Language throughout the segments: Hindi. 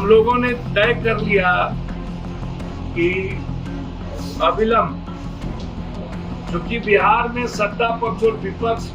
हम लोगों ने तय कर लिया कि अविलंब, क्योंकि बिहार में सत्ता पक्ष और विपक्ष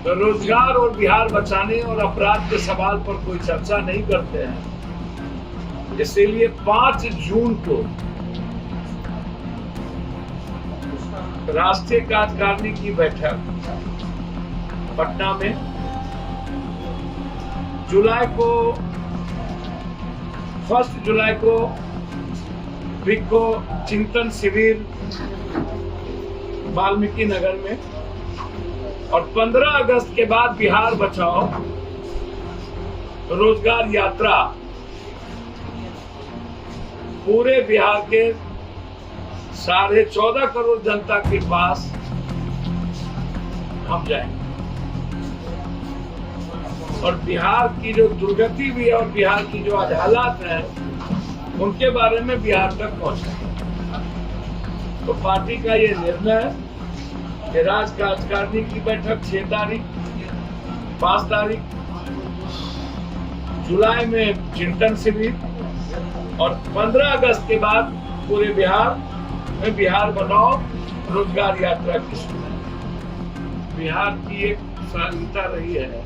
रोजगार और बिहार बचाने और अपराध के सवाल पर कोई चर्चा नहीं करते हैं, इसीलिए 5 जून को राष्ट्रीय कार्यकारिणी की बैठक पटना में, फर्स्ट जुलाई को विको चिंतन शिविर वाल्मीकि नगर में, और 15 अगस्त के बाद बिहार बचाओ रोजगार यात्रा पूरे बिहार के 14.5 करोड़ जनता के पास हम जाएंगे और बिहार की जो दुर्गति भी है और बिहार की जो आज हालात है उनके बारे में बिहार तक पहुंचे। तो पार्टी का ये निर्णय है कि राज्य कार्यकारिणी की बैठक 6 तारीख, 5 तारीख जुलाई में चिंतन शिविर और 15 अगस्त के बाद पूरे बिहार में बिहार बनाओ रोजगार यात्रा की शुरुआत। बिहार की एक साधनता रही है,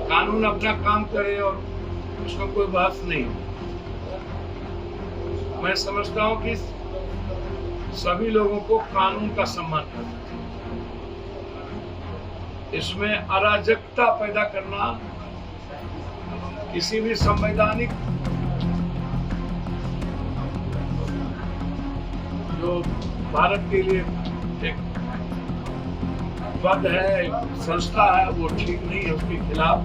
कानून अपना काम करे और उसमें कोई बहस नहीं। मैं समझता हूं कि सभी लोगों को कानून का सम्मान करना चाहिए। इसमें अराजकता पैदा करना किसी भी संवैधानिक जो भारत के लिए एक पद है, संस्था है, वो ठीक नहीं है। उसके खिलाफ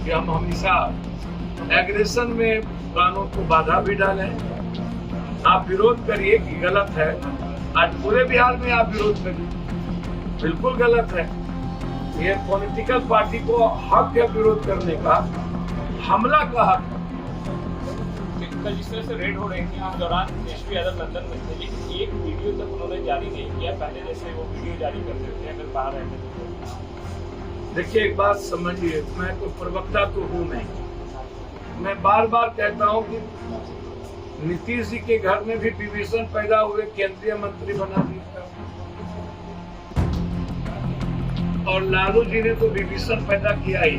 कि हम हमेशा एग्रेशन में कानून को बाधा भी डालें। आप विरोध करिए कि गलत है, आज पूरे बिहार में आप विरोध करिए, बिल्कुल गलत है। ये पॉलिटिकल पार्टी को हक है विरोध करने का, हमला का हक। कल जिस तरह से रेड हो रही थी उस दौरान तेजस्वी यादव लंदन में थे, लेकिन एक वीडियो तक उन्होंने जारी नहीं किया। पहले जैसे वो वीडियो जारी करते थे अगर बाहर रहते तो। देखिए एक बात समझिए, मैं तो प्रवक्ता तो हूँ नहीं। मैं बार बार कहता हूँ कि नीतीश जी के घर में भी विभीषण पैदा हुए, केंद्रीय मंत्री बना दिया, और लालू जी ने तो विभीषण पैदा किया ही।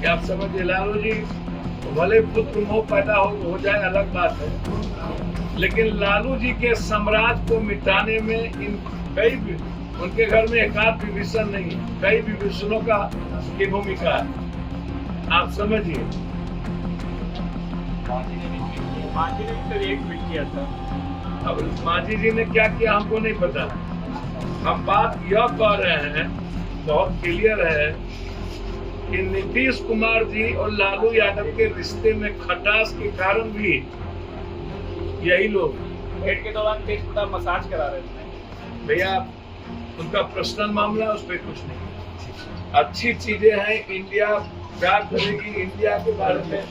क्या आप समझिए, लालू जी भले पुत्र मोह पैदा हो जाए अलग बात है, लेकिन लालू जी के साम्राज्य को मिटाने में उनके घर में एकाध विभीषण नहीं, कई विभीषणों की भूमिका है। आप समझिए। मांझी ने भी एक ट्वीट किया था। अब मांझी जी ने क्या किया हमको नहीं पता। हम बात यह कह रहे हैं, बहुत क्लियर है कि नीतीश कुमार जी और लालू यादव के रिश्ते में खटास के कारण भी यही लोग भेंट के दौरान तेज प्रताप मसाज करा रहे थे। भैया उनका पर्सनल मामला, उस पर कुछ नहीं। अच्छी चीजें हैं, इंडिया प्यार करेगी इंडिया के बारे में।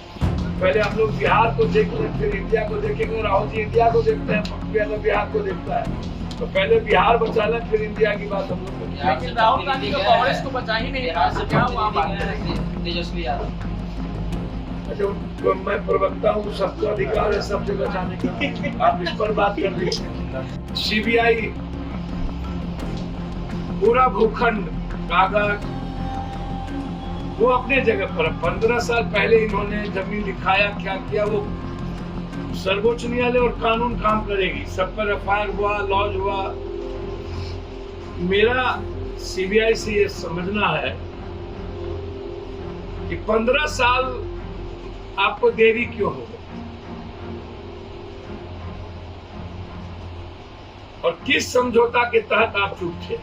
पहले हम लोग बिहार को देख लें, फिर इंडिया को देखेंगे। राहुल जी इंडिया को देखते हैं, पप्पू यादव बिहार को देखता है। तो पहले बिहार बचा लें, फिर इंडिया की बात हम लोग। लेकिन राहुल गांधी को कांग्रेस को बचा ही नहीं रहा, क्या हुआ तेजस्वी यादव? अच्छा, मैं प्रवक्ता हूँ, सबको अधिकार है सब जगह जाने का। आप इस पर बात कर लीजिए। सीबीआई पूरा भूखंड कागज वो अपने जगह पर। 15 साल पहले इन्होंने जमीन लिखाया, क्या किया, वो सर्वोच्च न्यायालय और कानून काम करेगी। सब पर एफआईआर हुआ, लॉज हुआ। मेरा सीबीआई से ये समझना है कि 15 साल आपको देरी क्यों हो गई और किस समझौता के तहत आप चुप थे,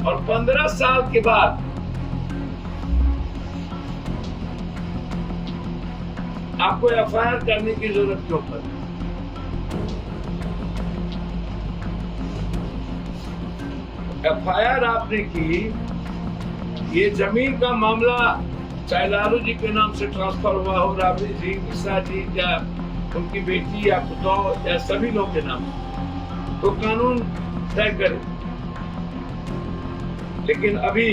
और 15 साल के बाद आपको एफआईआर करने की जरूरत क्यों पड़ी। एफआईआर आपने की, ये जमीन का मामला चाहे लालू जी के नाम से ट्रांसफर हुआ हो, राबड़ी जी, मिश्रा जी या उनकी बेटी या पुतौह या सभी लोग के नाम, तो कानून तय करे। लेकिन अभी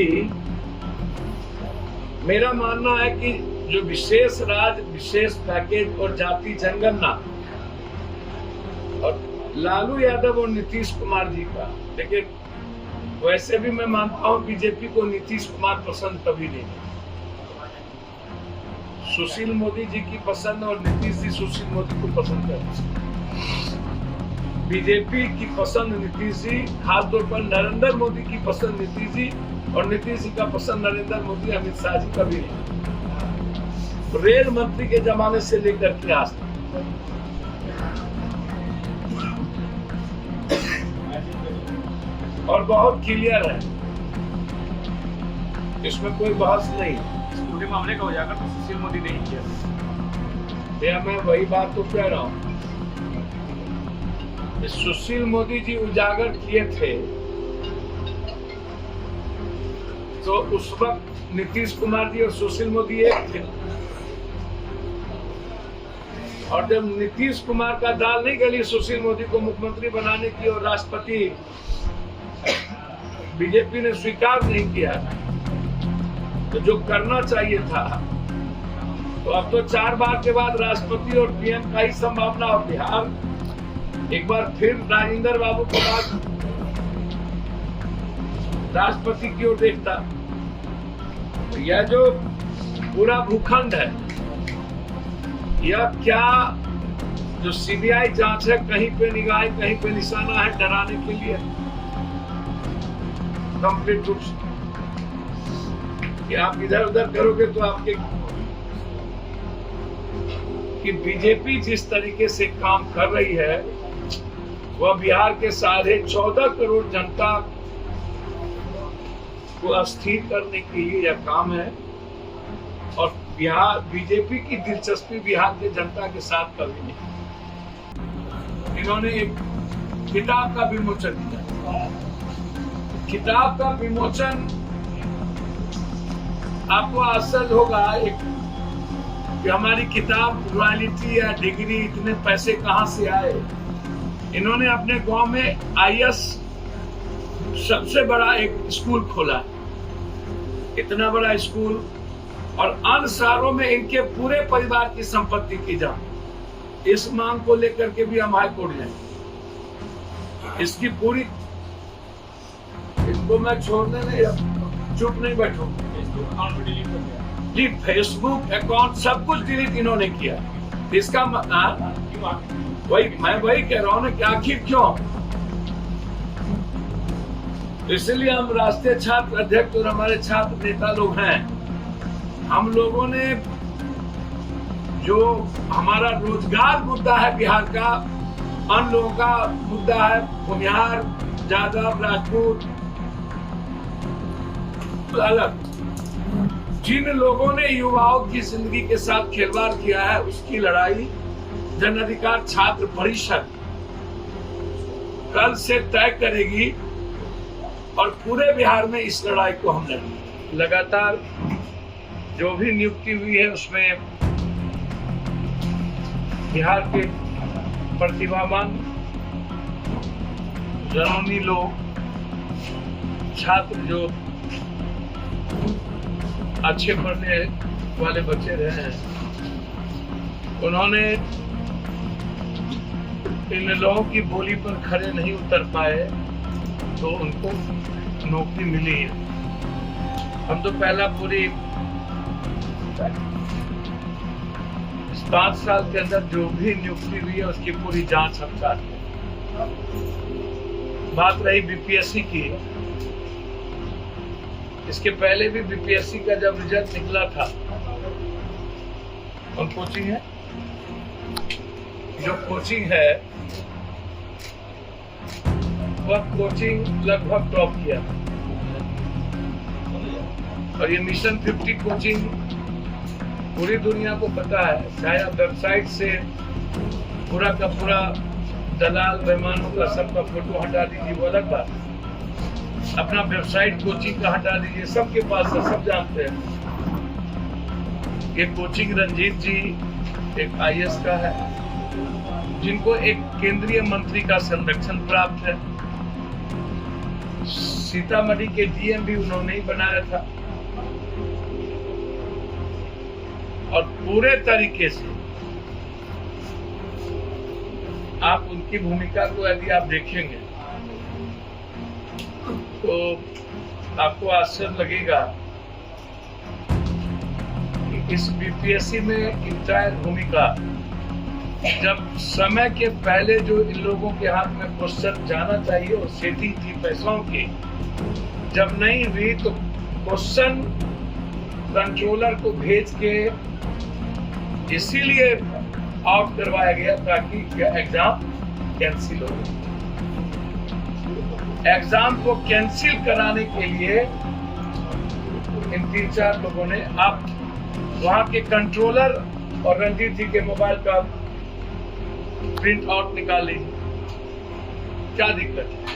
मेरा मानना है कि जो विशेष राज्य, विशेष पैकेज और जाति जनगणना और लालू यादव और नीतीश कुमार जी का, लेकिन वैसे भी मैं मानता हूं बीजेपी को नीतीश कुमार पसंद कभी नहीं। सुशील मोदी जी की पसंद और नीतीश जी सुशील मोदी को पसंद करते हैं। बीजेपी की पसंद नीतीश जी, खासतौर पर नरेंद्र मोदी की पसंद नीतीश जी, और नीतीश जी का पसंद नरेंद्र मोदी, अमित शाह जी कभी नहीं। रेल मंत्री के जमाने से लेकर के आज तक और बहुत क्लियर है, इसमें कोई बहस नहीं। इस पूरे मामले का उजागर तो सुशील मोदी ने ही किया। भैया मैं वही बात तो कह रहा हूँ, सुशील मोदी जी उजागर किए थे तो उस वक्त नीतीश कुमार जी और सुशील मोदी एक थे, और जब नीतीश कुमार का दाल नहीं गली सुशील मोदी को मुख्यमंत्री बनाने की और राष्ट्रपति बीजेपी ने स्वीकार नहीं किया, तो जो करना चाहिए था, तो अब तो 4 बार के बाद राष्ट्रपति और पीएम का ही संभावना, और बिहार एक बार फिर राजेंद्र बाबू के बाद राष्ट्रपति की ओर देखता। तो यह जो पूरा भूखंड है, यह क्या जो सीबीआई जांच है, कहीं पे निगाह, कहीं पे निशाना है डराने के लिए, कंप्लीट रूप से कि आप इधर उधर करोगे तो आपके, कि बीजेपी जिस तरीके से काम कर रही है वह बिहार के 14.5 करोड़ जनता को अस्थिर करने के लिए यह काम है, और बिहार बीजेपी की दिलचस्पी बिहार के जनता के साथ कभी नहीं। इन्होंने एक किताब का विमोचन किया। किताब का विमोचन आपको आश्चर्य होगा एक कि हमारी किताब रॉयल्टी या डिग्री इतने पैसे कहां से आए। इन्होंने अपने गांव में आईएएस सबसे बड़ा एक स्कूल खोला, इतना बड़ा स्कूल, और अन्य शहरों में इनके पूरे परिवार की संपत्ति की जांच। इस मांग को लेकर के भी हम हाई कोर्ट जाएंगे। इसकी पूरी, इसको मैं छोड़ने नहीं, चुप नहीं बैठूंगा। फेसबुक अकाउंट भी डिलीट हो गया जी, फेसबुक अकाउंट सब कुछ डिलीट इन्होंने किया। इसका वही मैं वही कह रहा हूं ना कि आखिर क्यों। इसलिए हम राष्ट्रीय छात्र अध्यक्ष और हमारे छात्र नेता लोग हैं, हम लोगों ने जो हमारा रोजगार मुद्दा है बिहार का, अन्य लोगों का मुद्दा है, भूमिहार, यादव, राजपूत अलग, जिन लोगों ने युवाओं की जिंदगी के साथ खिलवाड़ किया है, उसकी लड़ाई जन अधिकार छात्र परिषद कल से तय करेगी, और पूरे बिहार में इस लड़ाई को हम लड़ेंगे। लगातार जो भी नियुक्ति हुई है उसमें बिहार के प्रतिभावान जनोनी लोग, छात्र जो अच्छे पढ़ने वाले बच्चे रहे हैं, उन्होंने इन लोगों की बोली पर खड़े नहीं उतर पाए, तो उनको नौकरी मिली है। हम तो पहला पूरी 5 साल के अंदर जो भी नियुक्ति हुई है उसकी पूरी जांच हम चाहते हैं। बात रही बीपीएससी की, इसके पहले भी बीपीएससी का जब रिजल्ट निकला था, और कोचिंग है, जो कोचिंग है वह कोचिंग लगभग टॉप किया, और ये मिशन 50 कोचिंग पूरी दुनिया को पता है। चाहे आप वेबसाइट से पूरा का पूरा दलाल बेईमानों का सबका फोटो हटा दीजिए, वो अलग बात, अपना वेबसाइट कोचिंग का हटा दीजिए, सबके पास है, सब जानते हैं। ये कोचिंग रंजीत जी एक आईएएस का है, जिनको एक केंद्रीय मंत्री का संरक्षण प्राप्त है। सीतामढ़ी के डीएम भी उन्होंने ही बनाया था। और पूरे तरीके से आप उनकी भूमिका को यदि आप देखेंगे तो आपको आश्चर्य लगेगा कि इस बीपीएससी में इंटायर भूमिका, जब समय के पहले जो इन लोगों के हाथ में क्वेश्चन जाना चाहिए और सेटिंग थी पैसों की, जब नहीं हुई तो क्वेश्चन कंट्रोलर को भेज के इसीलिए आउट करवाया गया ताकि एग्जाम कैंसिल हो। एग्जाम को कैंसिल कराने के लिए इन 3-4 लोगों ने आप वहां के कंट्रोलर और रणजीत जी के मोबाइल का प्रिंट आउट निकाल ली। क्या दिक्कत है?